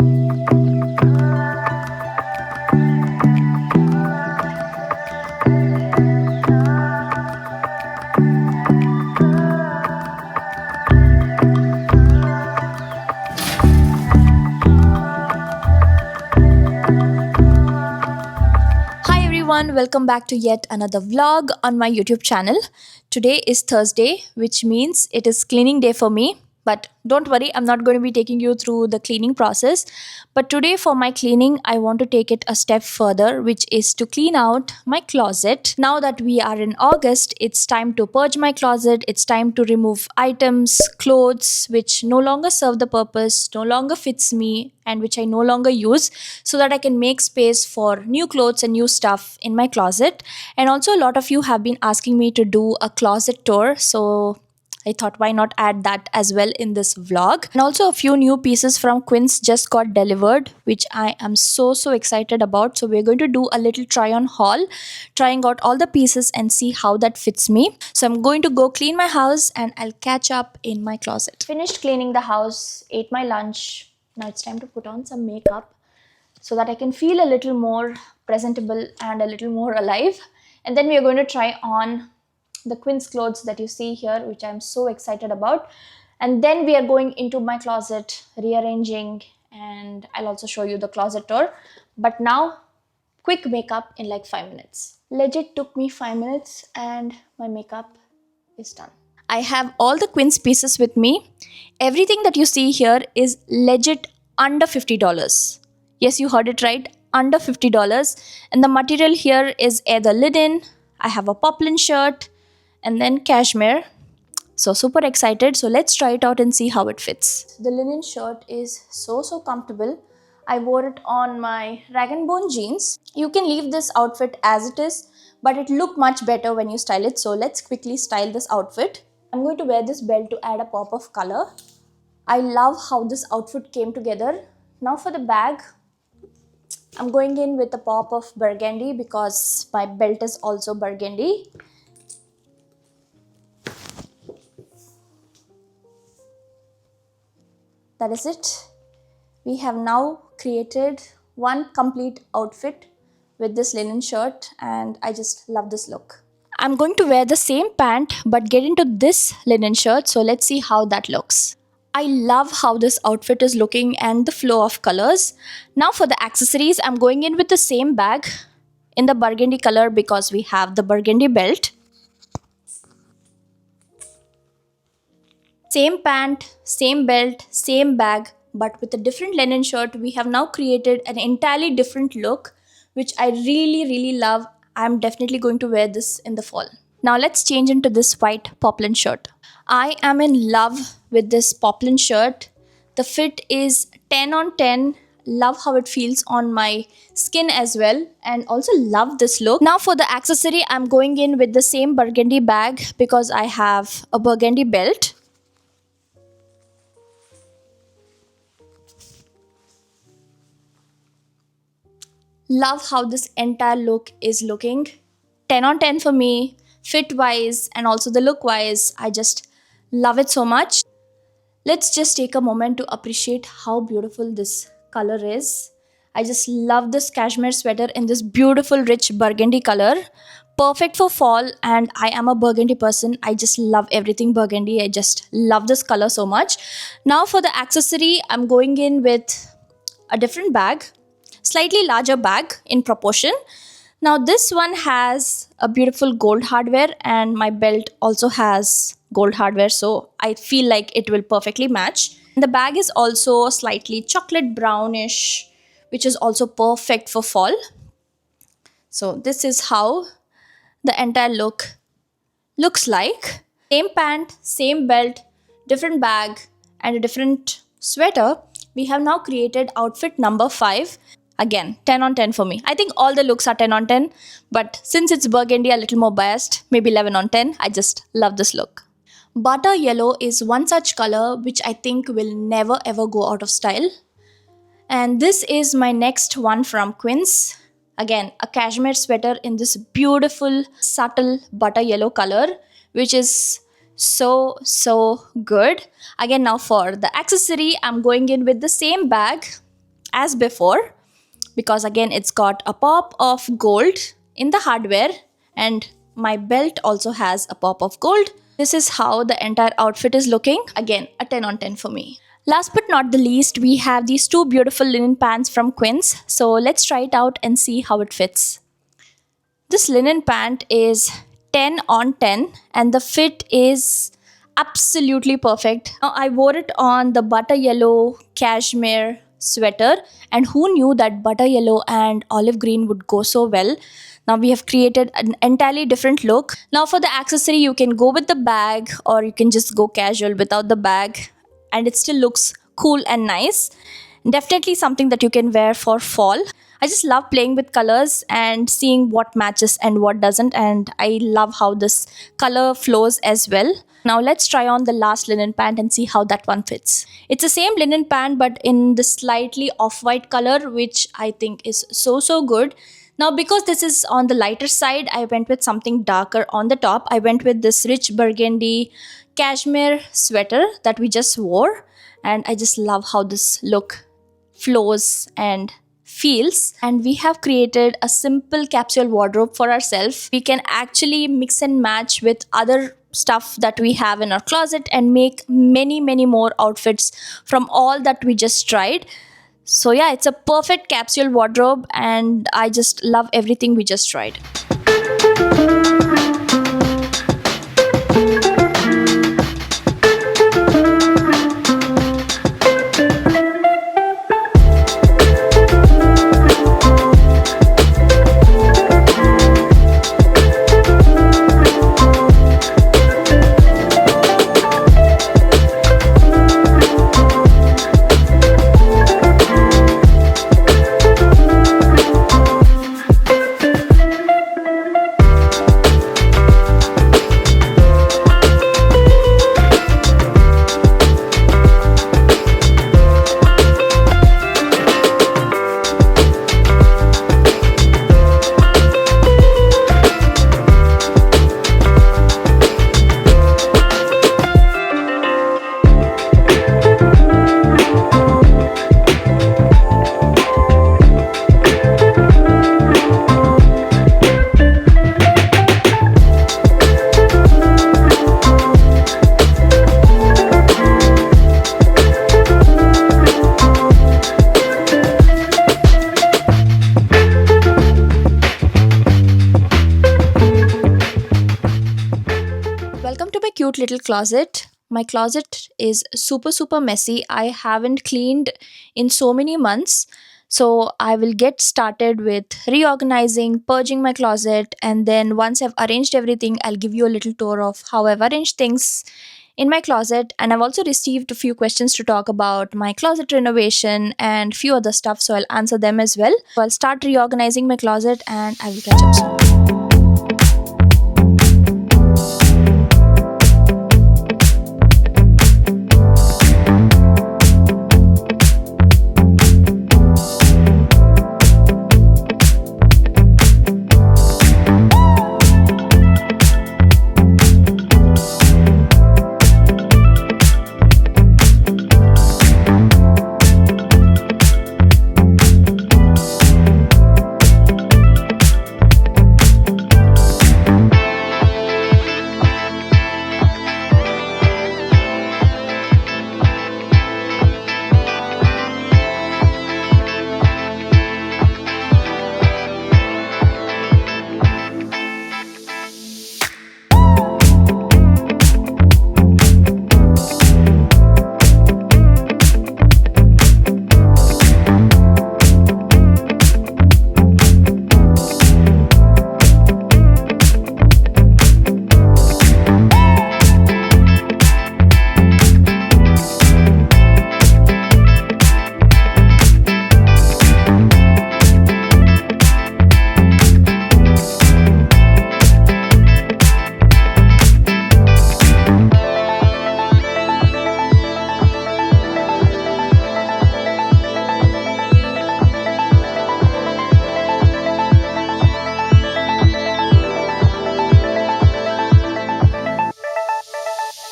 Hi everyone, welcome back to yet another vlog on my YouTube channel. Today is Thursday, which means it is cleaning day for me. But don't worry, I'm not going to be taking you through the cleaning process. But today, for my cleaning, I want to take it a step further, which is to clean out my closet. Now that we are in August, it's time to purge my closet. It's time to remove items, clothes which no longer serve the purpose, no longer fits me, and which I no longer use, so that I can make space for new clothes and new stuff in my closet. And also, a lot of you have been asking me to do a closet tour, so I thought why not add that as well in this vlog. And also, a few new pieces from Quince just got delivered, which I am so excited about. So we're going to do a little try on haul, trying out all the pieces and see how that fits me. So I'm going to go clean my house and I'll catch up in my closet. Finished cleaning the house, ate my lunch. Now it's time to put on some makeup so that I can feel a little more presentable and a little more alive. And then we are going to try on the Quince clothes that you see here, which I'm so excited about. And then we are going into my closet, rearranging, and I'll also show you the closet tour. But now, quick makeup in like 5 minutes. Legit took me 5 minutes and my makeup is done. I have all the Quince pieces with me. Everything that you see here is legit under $50. Yes, you heard it right, under $50. And the material here is either linen, I have a poplin shirt, and then cashmere. So super excited. So let's try it out and see how it fits. The linen shirt is so comfortable. I wore it on my rag and bone jeans. You can leave this outfit as it is, but it look much better when you style it. So let's quickly style this outfit. I'm going to wear this belt to add a pop of color. I love how this outfit came together. Now for the bag, I'm going in with a pop of burgundy because my belt is also burgundy. That is it. We have now created one complete outfit with this linen shirt and I just love this look. I'm going to wear the same pant but get into this linen shirt, so let's see how that looks. I love how this outfit is looking and the flow of colors. Now for the accessories, I'm going in with the same bag in the burgundy color because we have the burgundy belt. Same pant, same belt, same bag, but with a different linen shirt, we have now created an entirely different look, which I really love. I'm definitely going to wear this in the fall. Now let's change into this white poplin shirt. I am in love with this poplin shirt. The fit is 10 on 10. Love how it feels on my skin as well, and also love this look. Now for the accessory, I'm going in with the same burgundy bag because I have a burgundy belt. Love how this entire look is looking. 10 on 10 for me, fit wise and also the look wise. I just love it so much. Let's just take a moment to appreciate how beautiful this color is. I just love this cashmere sweater in this beautiful rich burgundy color. Perfect for fall, and I am a burgundy person. I just love everything burgundy. I just love this color so much. Now for the accessory, I'm going in with a different bag, slightly larger bag in proportion. Now this one has a beautiful gold hardware and my belt also has gold hardware, so I feel like it will perfectly match. And the bag is also slightly chocolate brownish, which is also perfect for fall. So this is how the entire look looks like. Same pant, same belt, different bag and a different sweater. We have now created outfit number 5. Again, 10 on 10 for me. I think all the looks are 10 on 10, but since it's burgundy, a little more biased, maybe 11 on 10. I just love this look. Butter yellow is one such color which I think will never ever go out of style. And this is my next one from Quince. Again, a cashmere sweater in this beautiful, subtle butter yellow color, which is so good. Again, now for the accessory, I'm going in with the same bag. as before, because again it's got a pop of gold in the hardware, and my belt also has a pop of gold. This is how the entire outfit is looking. Again, a 10 on 10 for me. Last but not the least, we have these two beautiful linen pants from Quince. So let's try it out and see how it fits. This linen pant is 10 on 10 and the fit is absolutely perfect. Now, I wore it on the butter yellow cashmere sweater, and who knew that butter yellow and olive green would go so well. Now we have created an entirely different look. Now for the accessory, you can go with the bag or you can just go casual without the bag, and it still looks cool and nice. Definitely something that you can wear for fall. I just love playing with colors and seeing what matches and what doesn't, and I love how this color flows as well. Now let's try on the last linen pant and see how that one fits. It's the same linen pant but in the slightly off-white color, which I think is so good. Now because this is on the lighter side, I went with something darker on the top. I went with this rich burgundy cashmere sweater that we just wore, and I just love how this look flows and feels. And we have created a simple capsule wardrobe for ourselves. We can actually mix and match with other stuff that we have in our closet and make many more outfits from all that we just tried. So yeah, it's a perfect capsule wardrobe and I just love everything we just tried. Welcome to my cute little closet. My closet is super messy. I haven't cleaned in so many months. So I will get started with reorganizing, purging my closet, and then once I've arranged everything, I'll give you a little tour of how I've arranged things in my closet. And I've also received a few questions to talk about my closet renovation and few other stuff, so I'll answer them as well. So I'll start reorganizing my closet and I will catch up soon.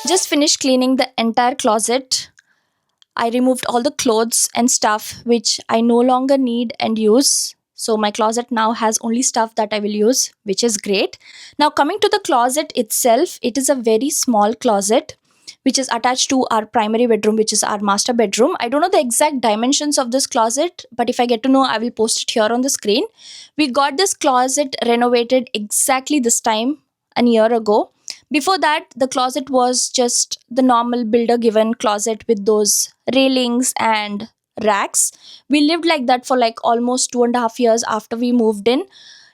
Just finished cleaning the entire closet. I removed all the clothes and stuff which I no longer need and use. So my closet now has only stuff that I will use, which is great. Now, coming to the closet itself, it is a very small closet which is attached to our primary bedroom, which is our master bedroom. I don't know the exact dimensions of this closet, but if I get to know, I will post it here on the screen. We got this closet renovated exactly this time a year ago. Before that, the closet was just the normal builder given closet with those railings and racks. We lived like that for like almost 2.5 years after we moved in.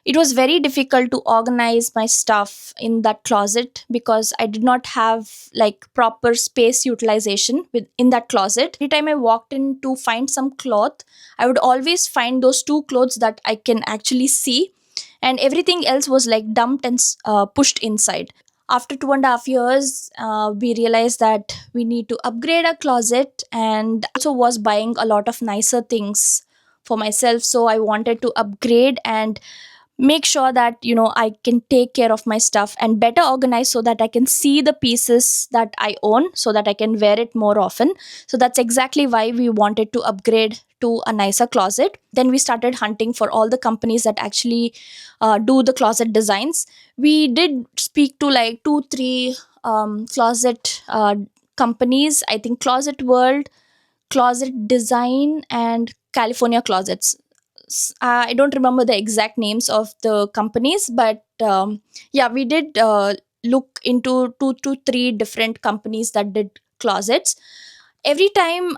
It was very difficult to organize my stuff in that closet because I did not have like proper space utilization in that closet. Every time I walked in to find some cloth, I would always find those two clothes that I can actually see, and everything else was like dumped and pushed inside. After 2.5 years, we realized that we need to upgrade our closet, and also was buying a lot of nicer things for myself. So I wanted to upgrade and make sure that I can take care of my stuff and better organize so that I can see the pieces that I own so that I can wear it more often. So that's exactly why we wanted to upgrade to a nicer closet. Then we started hunting for all the companies that actually do the closet designs. We did speak to like 2 3 closet companies. I think Closet World, Closet Design, and California Closets. I don't remember the exact names of the companies, but yeah, we did look into 2 to 3 different companies that did closets. Every time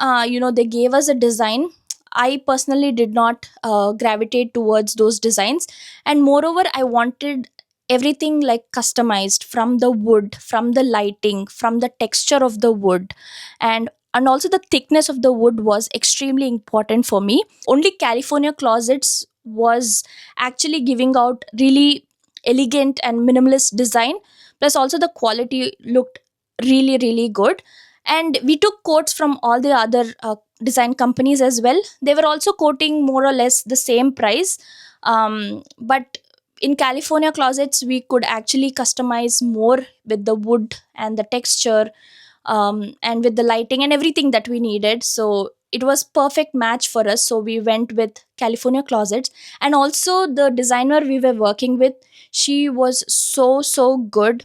they gave us a design, I personally did not gravitate towards those designs, and moreover, I wanted everything like customized, from the wood, from the lighting, from the texture of the wood, and also the thickness of the wood was extremely important for me. Only California Closets was actually giving out really elegant and minimalist design, plus also the quality looked really really good. And we took quotes from all the other design companies as well. They were also quoting more or less the same price, but in California Closets we could actually customize more with the wood and the texture, and with the lighting and everything that we needed. So it was perfect match for us, so we went with California Closets. And also the designer we were working with, she was so good.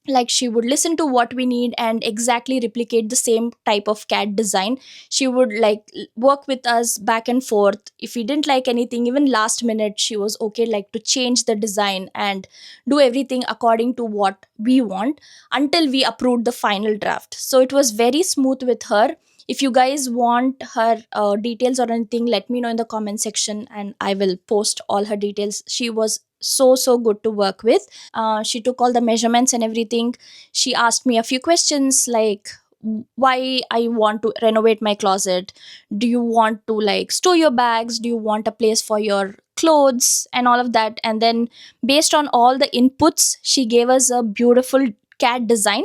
Like, she would listen to what we need and exactly replicate the same type of cat design. She would like work with us back and forth. If we didn't like anything, even last minute, she was okay like to change the design and do everything according to what we want until we approved the final draft. So it was very smooth with her. If you guys want her details or anything, let me know in the comment section and I will post all her details. She was so good to work with. She took all the measurements and everything. She asked me a few questions like why I want to renovate my closet. Do you want to like store your bags? Do you want a place for your clothes and all of that? And then, based on all the inputs, she gave us a beautiful cat design.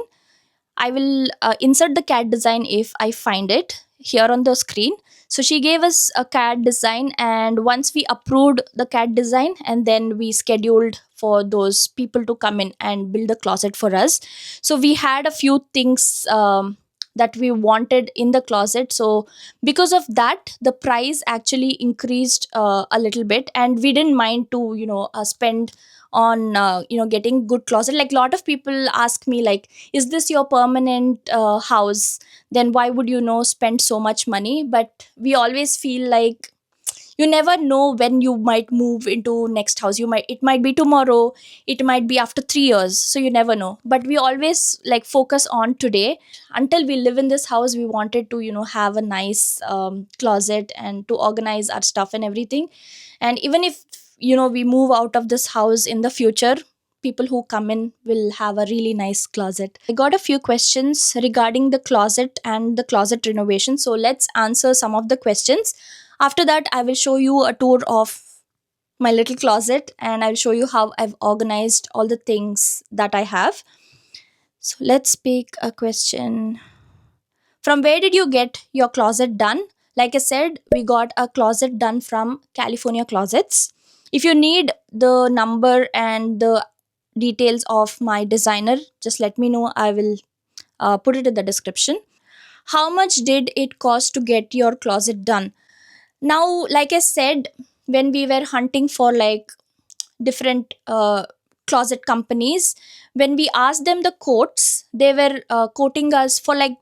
I will insert the CAD design if I find it here on the screen. So she gave us a CAD design, and once we approved the CAD design, and then we scheduled for those people to come in and build the closet for us. So we had a few things that we wanted in the closet. So because of that, the price actually increased a little bit, and we didn't mind to spend on getting good closet. Like, a lot of people ask me like, is this your permanent house? Then why would spend so much money? But we always feel like you never know when you might move into next house. It might be tomorrow, it might be after 3 years, so you never know. But we always like focus on today. Until we live in this house, we wanted to have a nice closet and to organize our stuff and everything. And even if we move out of this house in the future, people who come in will have a really nice closet. I got a few questions regarding the closet and the closet renovation, so let's answer some of the questions. After that, I will show you a tour of my little closet, and I'll show you how I've organized all the things that I have. So let's pick a question. From where did you get your closet done? Like I said, we got a closet done from California Closets. If you need the number and the details of my designer, just let me know. I will put it in the description. how much did it cost to get your closet done? Now, like I said, when we were hunting for like different closet companies, when we asked them the quotes, they were quoting us for like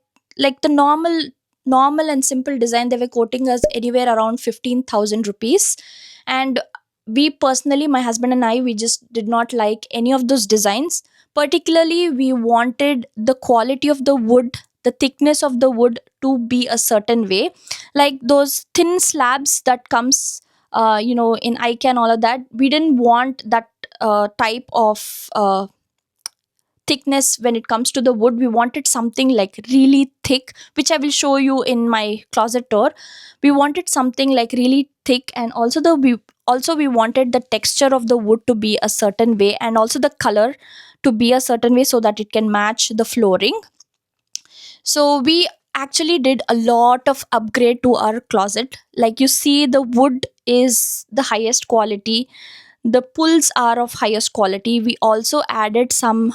the normal and simple design, they were quoting us anywhere around 15,000 rupees. And we personally, my husband and I, we just did not like any of those designs. Particularly, we wanted the quality of the wood, the thickness of the wood to be a certain way, like those thin slabs that comes in IKEA and all of that. We didn't want that type of thickness when it comes to the wood. We wanted something like really thick, which I will show you in my closet tour. We wanted something like really thick, and also we wanted the texture of the wood to be a certain way, and also the color to be a certain way so that it can match the flooring. So we actually did a lot of upgrade to our closet. Like you see, the wood is the highest quality, the pulls are of highest quality. We also added some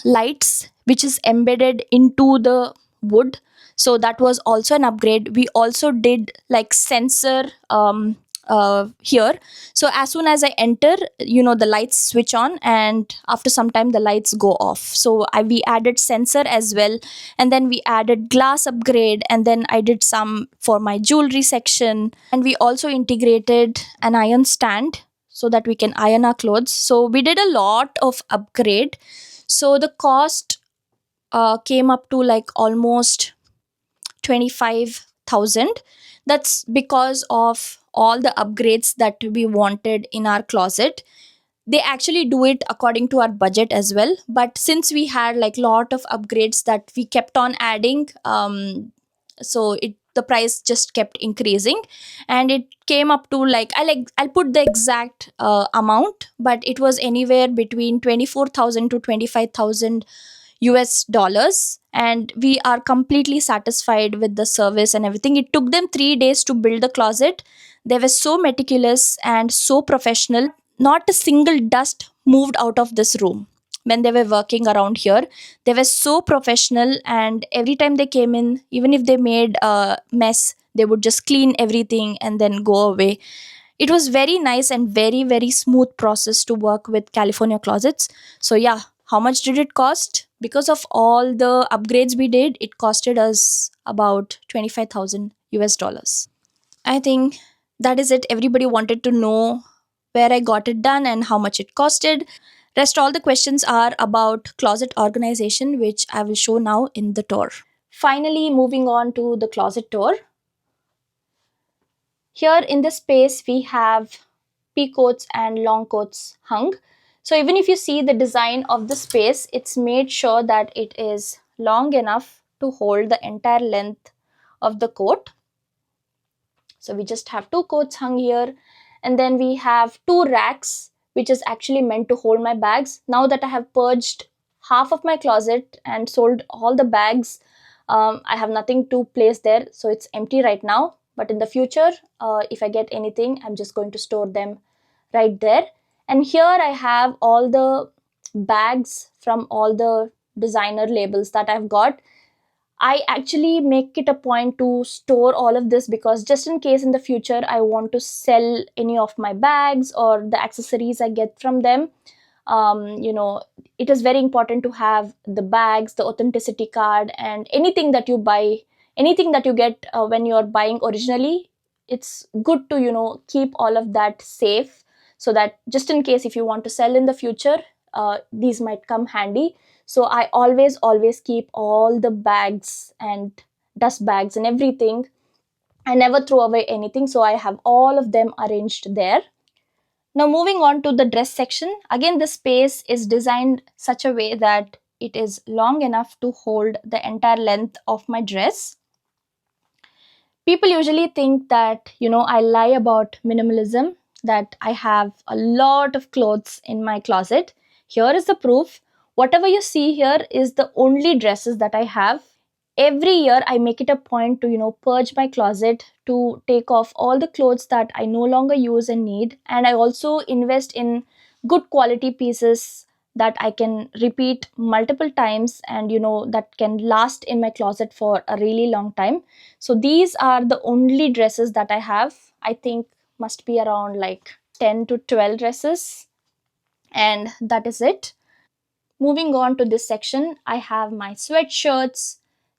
lights which is embedded into the wood, so that was also an upgrade. We also did like sensor here, so as soon as I enter, the lights switch on, and after some time the lights go off. So we added sensor as well, and then we added glass upgrade, and then I did some for my jewelry section, and we also integrated an iron stand so that we can iron our clothes. So we did a lot of upgrade. So the cost came up to like almost 25,000. That's because of all the upgrades that we wanted in our closet. They actually do it according to our budget as well, but since we had like lot of upgrades that we kept on adding, so it the price just kept increasing, and it came up to like I'll put the exact amount, but it was anywhere between 24,000 to 25,000 US dollars, and we are completely satisfied with the service and everything. It took them 3 days to build the closet. They were so meticulous and so professional. Not a single dust moved out of this room when they were working around here. They were so professional, and every time they came in, even if they made a mess, they would just clean everything and then go away. It was very nice and very very smooth process to work with California Closets. So yeah, how much did it cost? Because of all the upgrades we did, it costed us about 25,000 US dollars. I think that is it. Everybody wanted to know where I got it done and how much it costed. Rest all the questions are about closet organization, which I will show now in the tour. Finally, moving on to the closet tour. Here in this space, we have peacoats and long coats hung. So even if you see the design of the space, it's made sure that it is long enough to hold the entire length of the coat. So we just have two coats hung here, and then we have two racks which is actually meant to hold my bags. Now that I have purged half of my closet and sold all the bags, I have nothing to place there, so it's empty right now. But in the future, if I get anything, I'm just going to store them right there. And here I have all the bags from all the designer labels that I've got. I actually make it a point to store all of this because just in case in the future I want to sell any of my bags or the accessories I get from them, it is very important to have the bags, the authenticity card, and anything that you buy, anything that you get when you're buying originally. It's good to keep all of that safe, so that just in case if you want to sell in the future, these might come handy. So I always keep all the bags and dust bags and everything. I never throw away anything, so I have all of them arranged there. Now moving on to the dress section. Again, the space is designed such a way that it is long enough to hold the entire length of my dress. People usually think that, I lie about minimalism, that I have a lot of clothes in my closet. Here is the proof. Whatever you see here is the only dresses that I have. Every year I make it a point to purge my closet, to take off all the clothes that I no longer use and need, and I also invest in good quality pieces that I can repeat multiple times, and that can last in my closet for a really long time. So these are the only dresses that I have. I think must be around like 10 to 12 dresses, and that is it. Moving on to this section, I have my sweatshirts,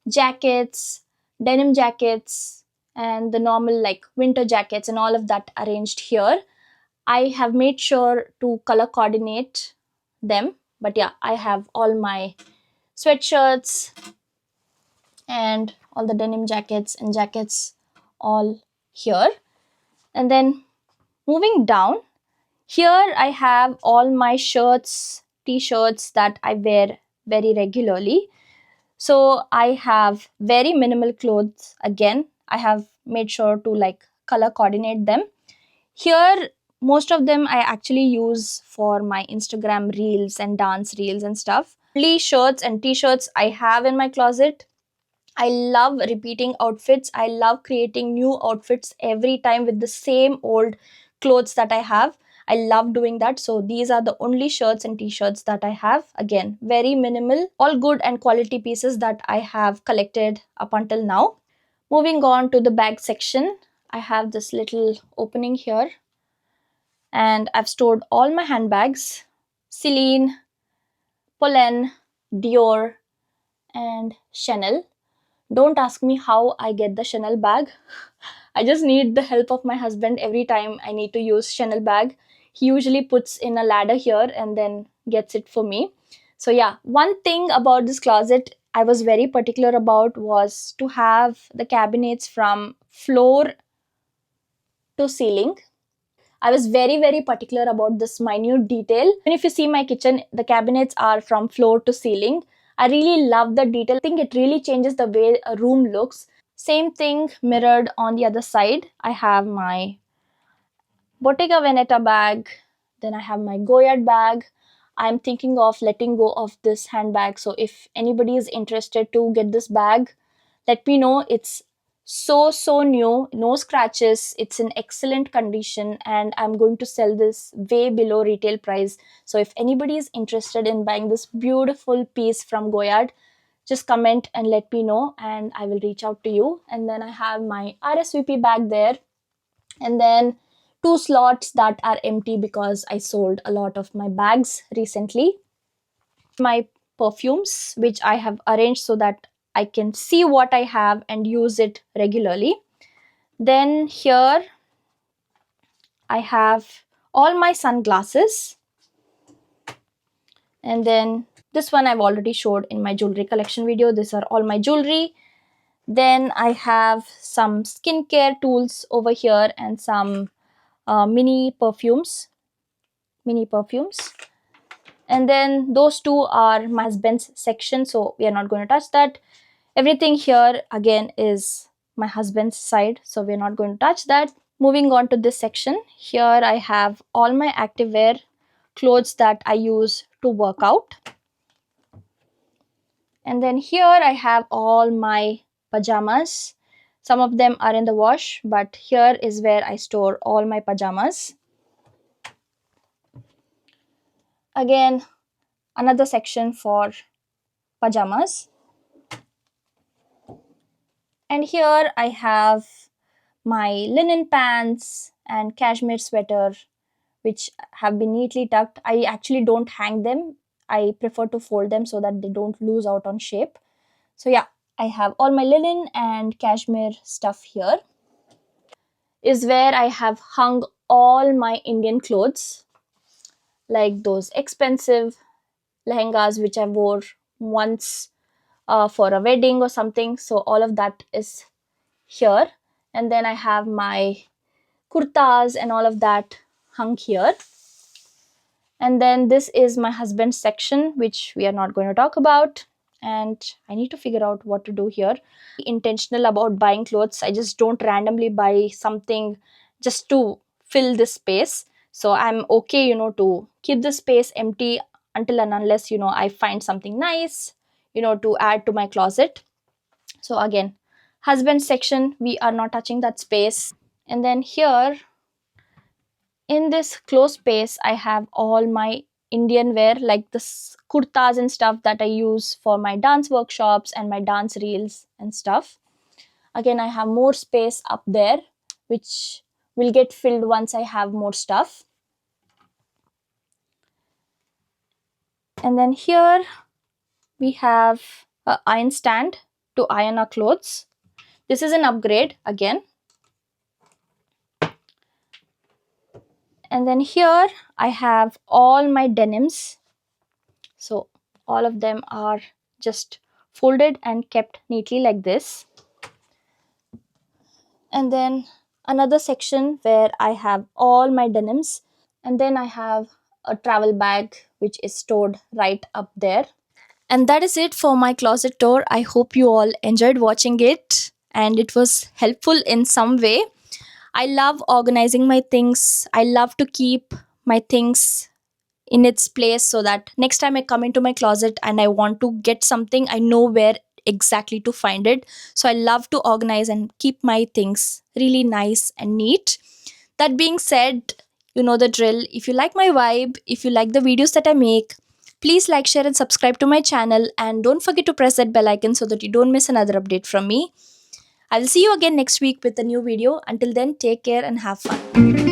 jackets, denim jackets, and the normal like winter jackets and all of that arranged here. I have made sure to color coordinate them. But yeah, I have all my sweatshirts and all the denim jackets and jackets all here. And then moving down, here I have all my shirts, t-shirts that I wear very regularly. So I have very minimal clothes again. I have made sure to like color coordinate them. Here, most of them I actually use for my Instagram reels and dance reels and stuff. Only shirts and t-shirts I have in my closet. I love repeating outfits. I love creating new outfits every time with the same old clothes that I have. I love doing that. So these are the only shirts and t-shirts that I have. Again, very minimal, all good and quality pieces that I have collected up until now. Moving on to the bag section, I have this little opening here, and I've stored all my handbags, Celine, Pollen, Dior, and Chanel. Don't ask me how I get the Chanel bag. I just need the help of my husband every time I need to use Chanel bag. He usually puts in a ladder here and then gets it for me. So yeah, one thing about this closet I was very particular about was to have the cabinets from floor to ceiling. I was very, very particular about this minute detail. And if you see my kitchen, the cabinets are from floor to ceiling. I really love the detail. I think it really changes the way a room looks. Same thing mirrored on the other side. I have my Bottega Veneta bag. Then I have my Goyard bag. I'm thinking of letting go of this handbag. So if anybody is interested to get this bag, let me know. It's so new, no scratches. It's in excellent condition, and I'm going to sell this way below retail price. So if anybody is interested in buying this beautiful piece from Goyard, just comment and let me know, and I will reach out to you. And then I have my RSVP bag there, and then two slots that are empty because I sold a lot of my bags recently. My perfumes, which I have arranged so that I can see what I have and use it regularly. Then here I have all my sunglasses, and then this one I've already showed in my jewelry collection video. These are all my jewelry. Then I have some skincare tools over here and some mini perfumes. And then those two are my husband's section, so we are not going to touch that. Everything here again is my husband's side, so we're not going to touch that. Moving on to this section, here I have all my activewear clothes that I use to work out. And then here I have all my pajamas. Some of them are in the wash, but here is where I store all my pajamas. Again, another section for pajamas. And here I have my linen pants and cashmere sweater, which have been neatly tucked. I actually don't hang them. I prefer to fold them so that they don't lose out on shape. So yeah, I have all my linen and cashmere stuff here. Is where I have hung all my Indian clothes, like those expensive lehengas which I wore once for a wedding or something. So all of that is here. And then I have my kurtas and all of that hung here. And then this is my husband's section, which we are not going to talk about. And I need to figure out what to do here. Intentional about buying clothes. I just don't randomly buy something just to fill this space. So I'm okay, to keep the space empty until and unless, I find something nice, to add to my closet. So again, husband section, we are not touching that space. And then here in this closed space, I have all my Indian wear, like the kurtas and stuff that I use for my dance workshops and my dance reels and stuff. Again, I have more space up there, which will get filled once I have more stuff. And then here we have an iron stand to iron our clothes. This is an upgrade again. And then here I have all my denims. So all of them are just folded and kept neatly like this. And then another section where I have all my denims. And then I have a travel bag which is stored right up there. And that is it for my closet tour. I hope you all enjoyed watching it and it was helpful in some way. I love organizing my things. I love to keep my things in its place so that next time I come into my closet and I want to get something, I know where exactly to find it. So I love to organize and keep my things really nice and neat. That being said, you know the drill. If you like my vibe, if you like the videos that I make, please like, share, and subscribe to my channel. And don't forget to press that bell icon so that you don't miss another update from me. I will see you again next week with a new video. Until then, take care and have fun.